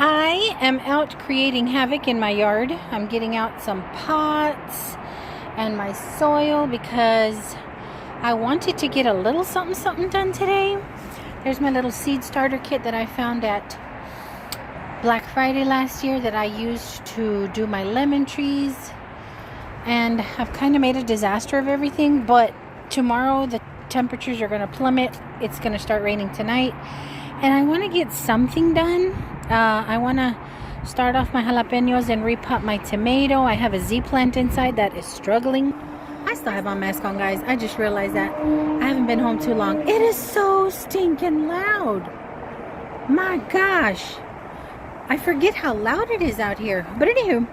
I am out creating havoc in my yard. I'm getting out some pots and my soil because I wanted to get a little something done today. There's my little seed starter kit that I found at Black Friday last year that I used to do my lemon trees. And I've kind of made a disaster of everything, but tomorrow the temperatures are going to plummet. It's going to start raining tonight. And I want to get something done. I want to start off my jalapenos and repot my tomato. I have a Z plant inside that is struggling. I still have my mask on, guys. I just realized that I haven't been home too long. It is so stinking loud. My gosh. I forget how loud it is out here. But anywho,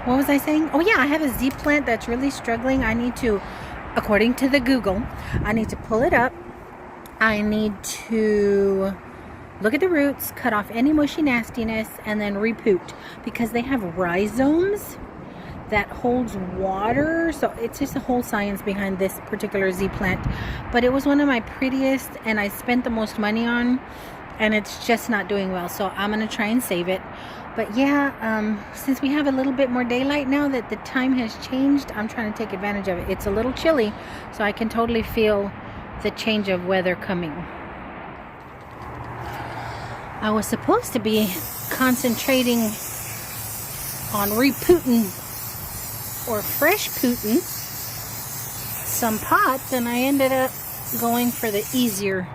what was I saying? Oh yeah, I have a Z plant that's really struggling. I need to, according to the Google, I need to pull it up. I need to look at the roots, cut off any mushy nastiness, and then repoot, because they have rhizomes that holds water. So it's just a whole science behind this particular Z plant. But it was one of my prettiest and I spent the most money on, and it's just not doing well. So I'm going to try and save it. But yeah, since we have a little bit more daylight now that the time has changed, I'm trying to take advantage of it. It's a little chilly, so I can totally feel the change of weather coming. I was supposed to be concentrating on repooting or fresh pooting some pots, and I ended up going for the easier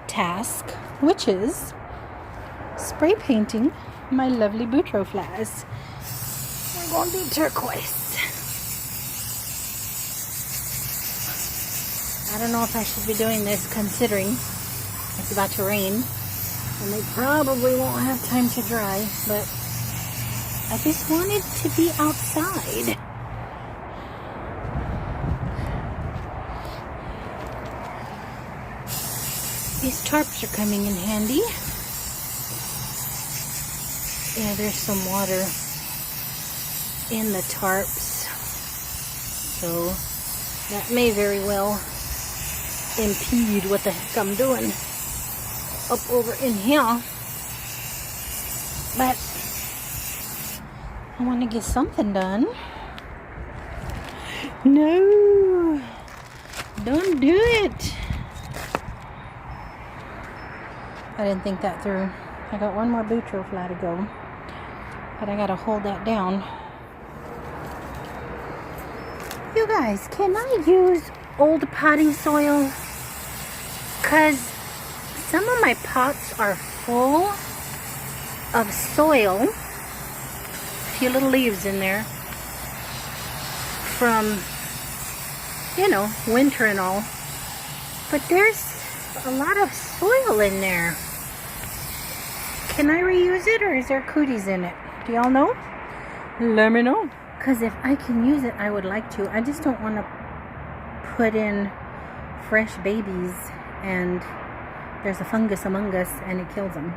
task, which is spray painting my lovely butterflies. We're going to do turquoise. I don't know if I should be doing this considering it's about to rain and they probably won't have time to dry, but I just wanted to be outside. These tarps are coming in handy. Yeah, there's some water in the tarps, so that may very well impede what the heck I'm doing up over in here. But I want to get something done. No, don't do it. I didn't think that through. I got one more butterfly to go, but I gotta hold that down. You guys, can I use old potting soil? Because some of my pots are full of soil, a few little leaves in there from, you know, winter and all, but there's a lot of soil in there. Can I reuse it, or is there cooties in it? Do y'all know? Let me know. Because if I can use it, I would like to. I just don't want to put in fresh babies and there's a fungus among us and it kills them.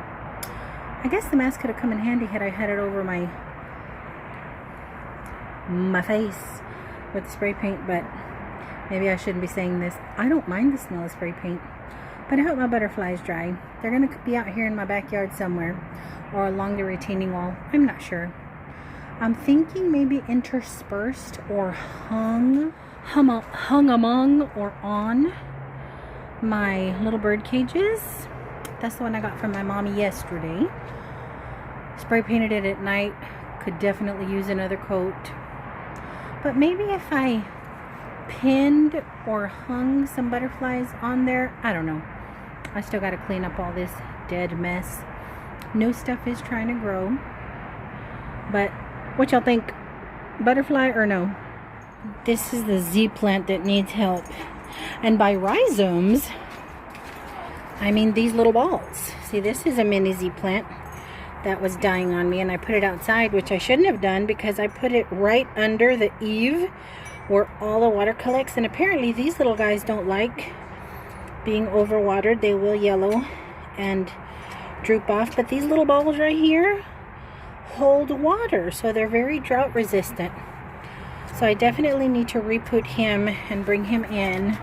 I guess the mask could have come in handy had I had it over my face with spray paint, but maybe I shouldn't be saying this. I don't mind the smell of spray paint, but I hope my butterflies dry. They're going to be out here in my backyard somewhere or along the retaining wall. I'm not sure. I'm thinking maybe interspersed or hung among or on my little bird cages. That's the one I got from my mommy yesterday. Spray painted it at night. Could definitely use another coat. But maybe if I pinned or hung some butterflies on there, I don't know. I still got to clean up all this dead mess. New stuff is trying to grow. But what y'all think? Butterfly or no? This is the Z plant that needs help. And by rhizomes, I mean these little balls. See, this is a mini Z plant that was dying on me, and I put it outside, which I shouldn't have done because I put it right under the eave where all the water collects. And apparently these little guys don't like being overwatered. They will yellow and droop off. But these little balls right here hold water, so they're very drought resistant. So I definitely need to repoot him and bring him in.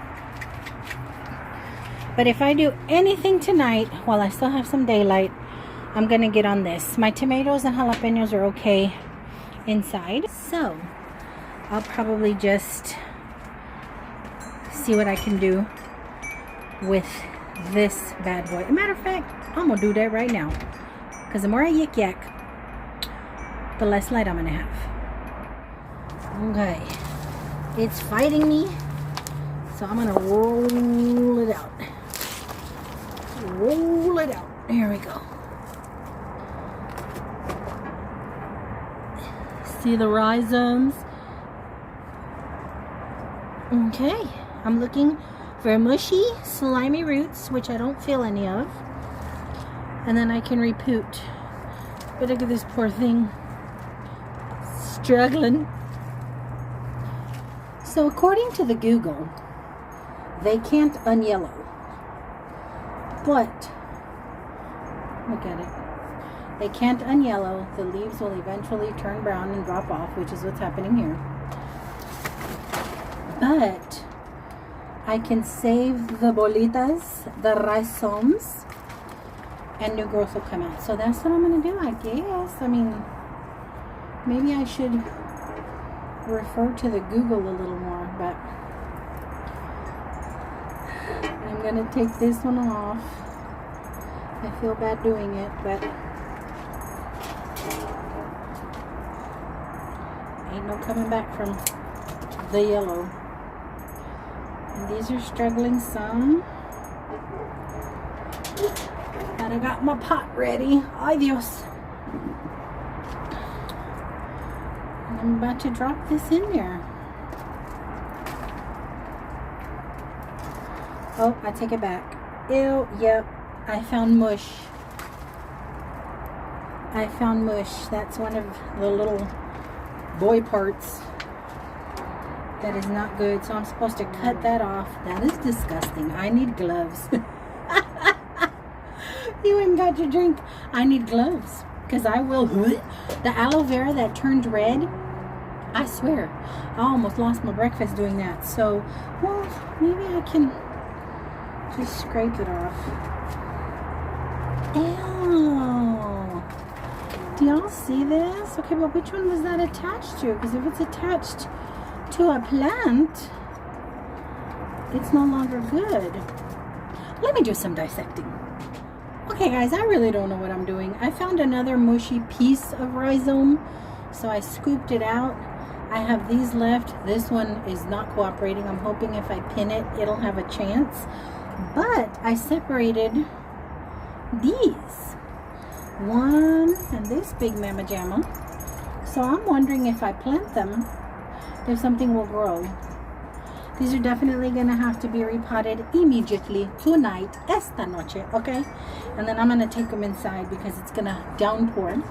But if I do anything tonight while I still have some daylight, I'm gonna get on this. My tomatoes and jalapenos are okay inside, so I'll probably just see what I can do with this bad boy. As a matter of fact, I'm gonna do that right now, because the more I yak yak, the less light I'm gonna have. Okay, it's fighting me, so I'm gonna roll it out. Roll it out. Here we go. See the rhizomes? Okay, I'm looking for mushy, slimy roots, which I don't feel any of. And then I can repoot. But look at this poor thing. Struggling. So according to the Google, they can't unyellow. But, look at it. They can't unyellow. The leaves will eventually turn brown and drop off, which is what's happening here. But I can save the bolitas, the rhizomes, and new growth will come out. So that's what I'm going to do, I guess. I mean, maybe I should refer to the Google a little more, but I'm going to take this one off. I feel bad doing it, but ain't no coming back from the yellow. And these are struggling some. And I got my pot ready. Ay Dios. And I'm about to drop this in there. Oh, I take it back. Ew, yep. I found mush. I found mush. That's one of the little boy parts that is not good. So I'm supposed to cut that off. That is disgusting. I need gloves. You ain't got your drink. I need gloves. Because I will. The aloe vera that turned red, I swear, I almost lost my breakfast doing that. So, well, maybe I can just scrape it off. Ew. Do y'all see this? Okay, but which one was that attached to? Because if it's attached to a plant, it's no longer good. Let me do some dissecting. Okay, guys, I really don't know what I'm doing. I found another mushy piece of rhizome, so I scooped it out. I have these left. This one is not cooperating. I'm hoping if I pin it, it'll have a chance. But I separated these. One and this big mamma jamma. So I'm wondering if I plant them, if something will grow. These are definitely going to have to be repotted immediately, tonight, esta noche, okay? And then I'm going to take them inside because it's going to downpour.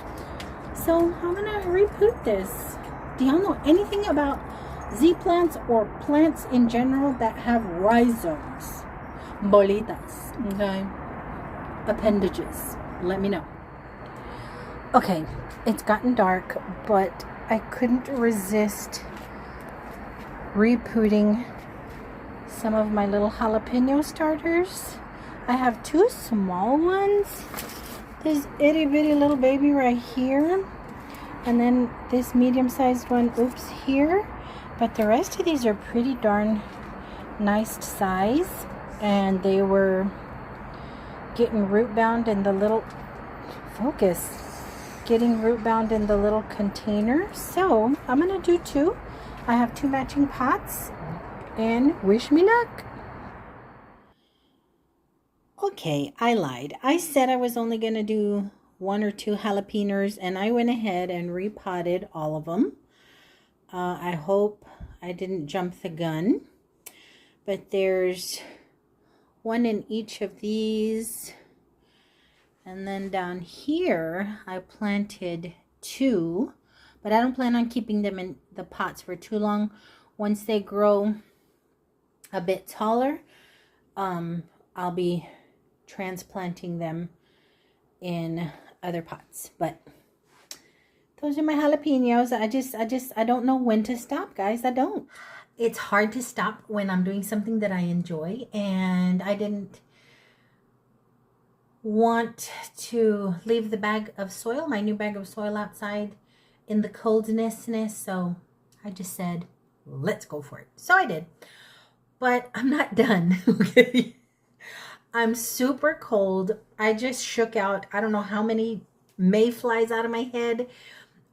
So I'm going to repoot this. Do y'all know anything about Z plants or plants in general that have rhizomes? Bolitas, okay? Appendages. Let me know. Okay, it's gotten dark, but I couldn't resist repotting some of my little jalapeno starters. I have two small ones. This itty bitty little baby right here, and then this medium-sized one, oops, here. But the rest of these are pretty darn nice size, and they were getting root bound in the little getting root bound in the little container. So I'm gonna do two. I have two matching pots, and wish me luck. Okay, I lied. I said I was only gonna do one or two jalapenos, and I went ahead and repotted all of them. I hope I didn't jump the gun, but there's one in each of these. And then down here, I planted two, but I don't plan on keeping them in the pots for too long. Once they grow a bit taller, I'll be transplanting them in other pots. But those are my jalapenos. I don't know when to stop, guys. I don't. It's hard to stop when I'm doing something that I enjoy, and I didn't want to leave the bag of soil, my new bag of soil, outside in the coldness. So I just said, let's go for it. So I did. But I'm not done. Okay. I'm super cold. I just shook out, I don't know how many mayflies out of my head,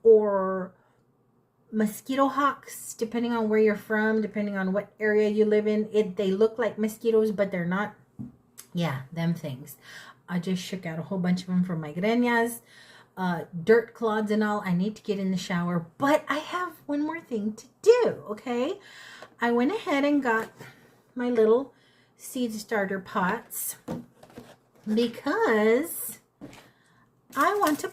or mosquito hawks, depending on where you're from, depending on what area you live in. They look like mosquitoes, but they're not. Yeah, them things. I just shook out a whole bunch of them from my greñas, dirt clods and all. I need to get in the shower, but I have one more thing to do, okay? I went ahead and got my little seed starter pots because I want to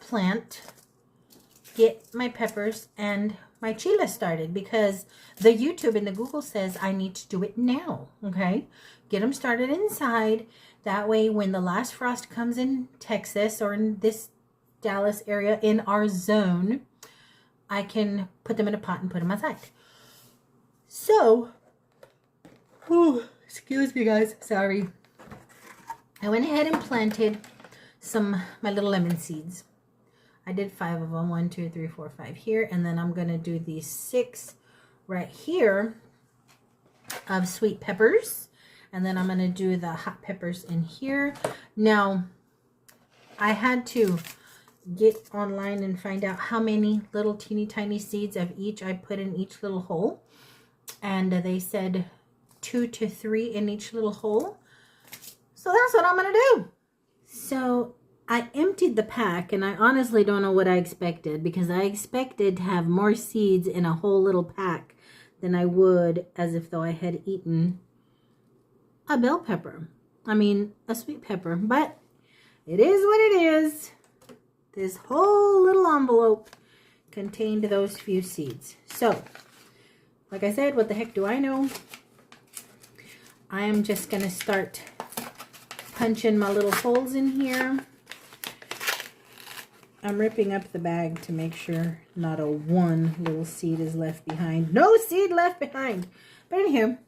get my peppers and my chile started, because the YouTube and the Google says I need to do it now, okay? Get them started inside. That way, when the last frost comes in Texas or in this Dallas area in our zone, I can put them in a pot and put them outside. So, excuse me guys, sorry. I went ahead and planted my little lemon seeds. I did 5 of them, 1, 2, 3, 4, 5 here, and then I'm gonna do these 6 right here of sweet peppers, and then I'm gonna do the hot peppers in here. Now, I had to get online and find out how many little teeny tiny seeds of each I put in each little hole, and they said 2 to 3 in each little hole. So that's what I'm gonna do. So I emptied the pack, and I honestly don't know what I expected, because I expected to have more seeds in a whole little pack than I would as if though I had eaten a bell pepper. I mean, a sweet pepper, but it is what it is. This whole little envelope contained those few seeds. So, like I said, what the heck do I know? I am just going to start punching my little holes in here. I'm ripping up the bag to make sure not a one little seed is left behind. No seed left behind. But anywho,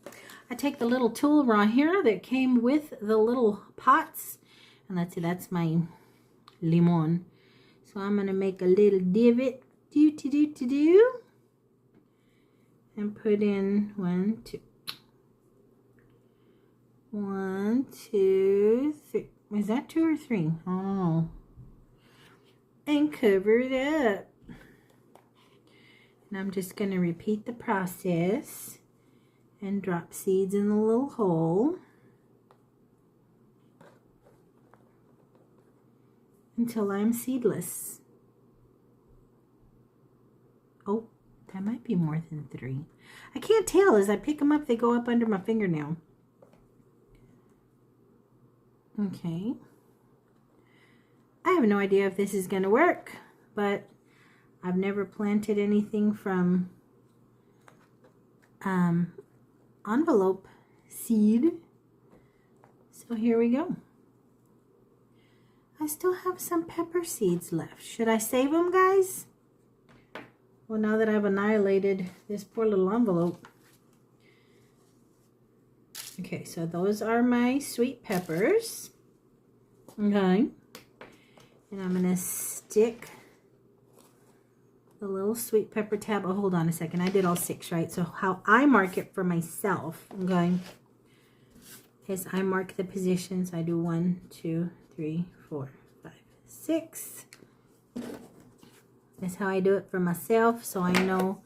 I take the little tool right here that came with the little pots. And let's see, that's my limon. So I'm going to make a little divot. And put in 1, 2. 1, 2, 3. Is that 2 or 3? I don't know. And cover it up. And I'm just going to repeat the process and drop seeds in the little hole until I'm seedless. Oh, that might be more than 3. I can't tell. As I pick them up, they go up under my fingernail. Okay. I have no idea if this is going to work, but I've never planted anything from envelope seed. So here we go. I still have some pepper seeds left. Should I save them, guys? Well, now that I've annihilated this poor little envelope. Okay, so those are my sweet peppers. Okay. And I'm going to stick the little sweet pepper tab. Oh, hold on a second. I did all 6, right? So how I mark it for myself, okay, is I mark the positions. I do 1, 2, 3, 4, 5, 6. That's how I do it for myself. So I know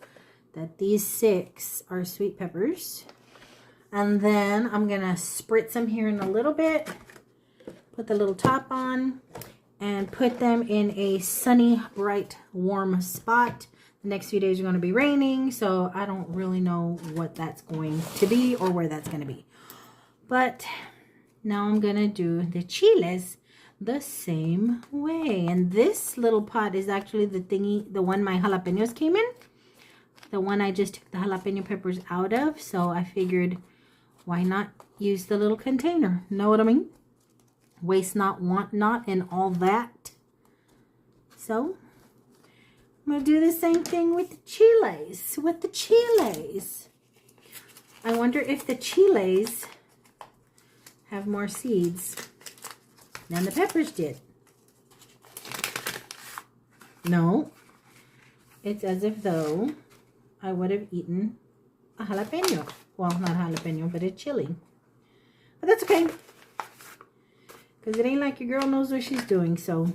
that these 6 are sweet peppers. And then I'm going to spritz them here in a little bit. Put the little top on. And put them in a sunny, bright, warm spot. The next few days are going to be raining, so I don't really know what that's going to be or where that's going to be. But now I'm going to do the chiles the same way. And this little pot is actually the one my jalapenos came in. The one I just took the jalapeno peppers out of. So I figured, why not use the little container? Know what I mean? Waste not, want not, and all that. So, I'm going to do the same thing with the chiles. I wonder if the chiles have more seeds. than the peppers did. No, it's as if though I would have eaten a jalapeno. Well, not jalapeno, but a chili. But that's okay. Because it ain't like your girl knows what she's doing. So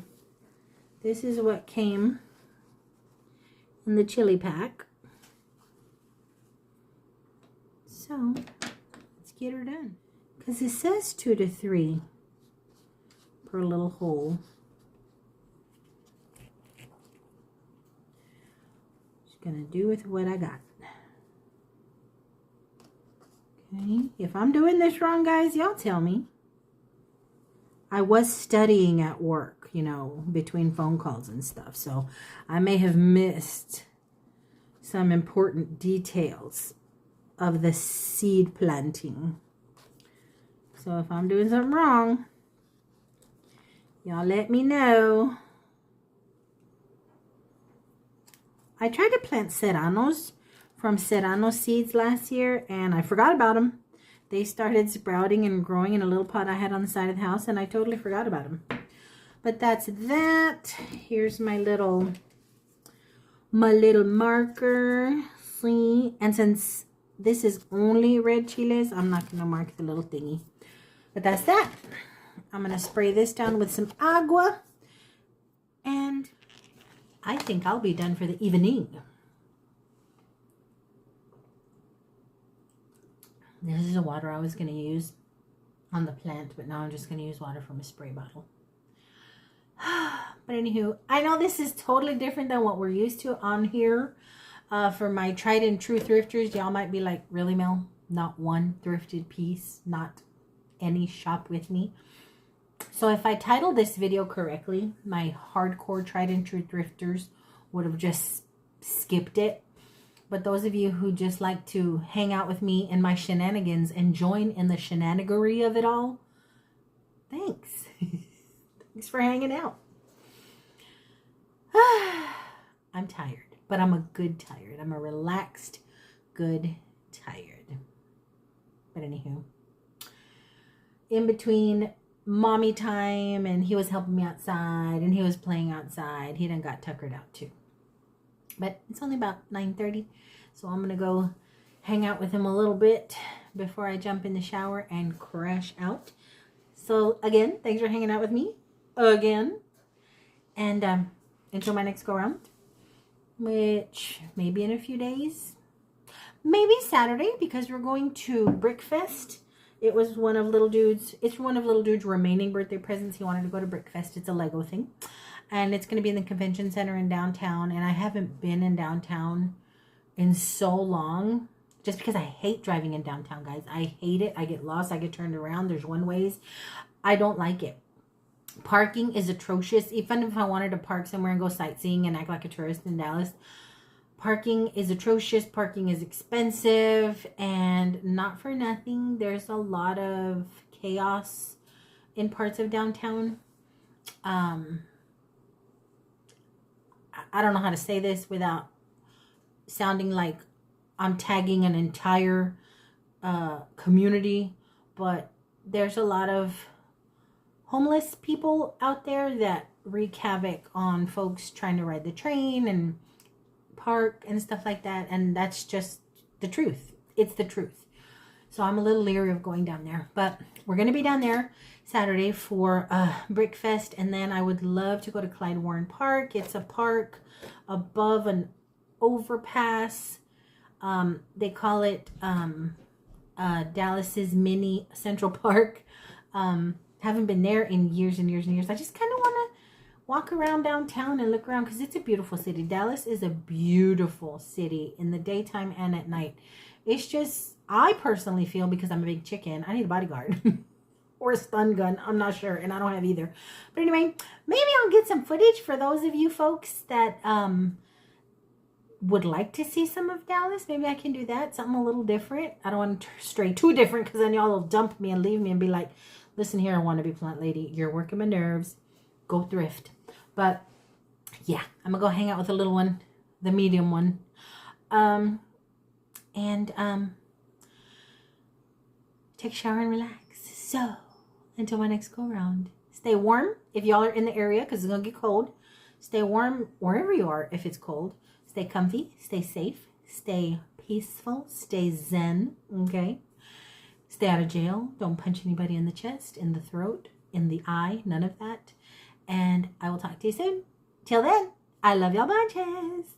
this is what came in the chili pack. So let's get her done. Because it says 2 to 3 per little hole. Just gonna do with what I got. Okay, if I'm doing this wrong, guys, y'all tell me. I was studying at work, you know, between phone calls and stuff. So I may have missed some important details of the seed planting. So if I'm doing something wrong, y'all let me know. I tried to plant serranos from serrano seeds last year, and I forgot about them. They started sprouting and growing in a little pot I had on the side of the house, and I totally forgot about them. But that's that. Here's my little marker. See? And since this is only red chiles, I'm not going to mark the little thingy. But that's that. I'm going to spray this down with some agua. And I think I'll be done for the evening. This is the water I was going to use on the plant, but now I'm just going to use water from a spray bottle. But anywho, I know this is totally different than what we're used to on here. For my tried and true thrifters, y'all might be like, really, Mel? Not one thrifted piece, not any shop with me. So if I titled this video correctly, my hardcore tried and true thrifters would have just skipped it. But those of you who just like to hang out with me and my shenanigans and join in the shenanigery of it all, thanks. Thanks for hanging out. I'm tired, but I'm a good tired. I'm a relaxed, good tired. But anywho, in between mommy time and he was helping me outside and he was playing outside, he done got tuckered out too. But it's only about 9:30, so I'm going to go hang out with him a little bit before I jump in the shower and crash out. So, again, thanks for hanging out with me again. And until my next go-around, which maybe in a few days. Maybe Saturday, because we're going to Brickfest. It was one of Little Dude's, it's one of Little Dude's remaining birthday presents. He wanted to go to Brickfest. It's a Lego thing. And it's going to be in the convention center in downtown. And I haven't been in downtown in so long. Just because I hate driving in downtown, guys. I hate it. I get lost. I get turned around. There's one-ways. I don't like it. Parking is atrocious. Even if I wanted to park somewhere and go sightseeing and act like a tourist in Dallas, parking is atrocious. Parking is expensive. And not for nothing, there's a lot of chaos in parts of downtown. I don't know how to say this without sounding like I'm tagging an entire community, but there's a lot of homeless people out there that wreak havoc on folks trying to ride the train and park and stuff like that, and that's just the truth. It's the truth. So I'm a little leery of going down there, but we're going to be down there Saturday for Brickfest, and then I would love to go to Clyde Warren Park. It's a park above an overpass. They call it Dallas's mini Central Park. Haven't been there in years and years and years. I just kind of want to walk around downtown and look around because it's a beautiful city. Dallas is a beautiful city in the daytime and at night. It's just, I personally feel, because I'm a big chicken, I need a bodyguard. Or a stun gun. I'm not sure. And I don't have either. But anyway, maybe I'll get some footage for those of you folks that would like to see some of Dallas. Maybe I can do that. Something a little different. I don't want to stray too different because then y'all will dump me and leave me and be like, listen here, I want to be plant lady. You're working my nerves. Go thrift. But yeah, I'm going to go hang out with the little one. The medium one. Take a shower and relax. So, until my next go around, Stay warm if y'all are in the area because it's going to get cold. Stay warm wherever you are if it's cold. Stay comfy. Stay safe. Stay peaceful. Stay zen. Okay? Stay out of jail. Don't punch anybody in the chest, in the throat, in the eye. None of that. And I will talk to you soon. Till then, I love y'all bunches.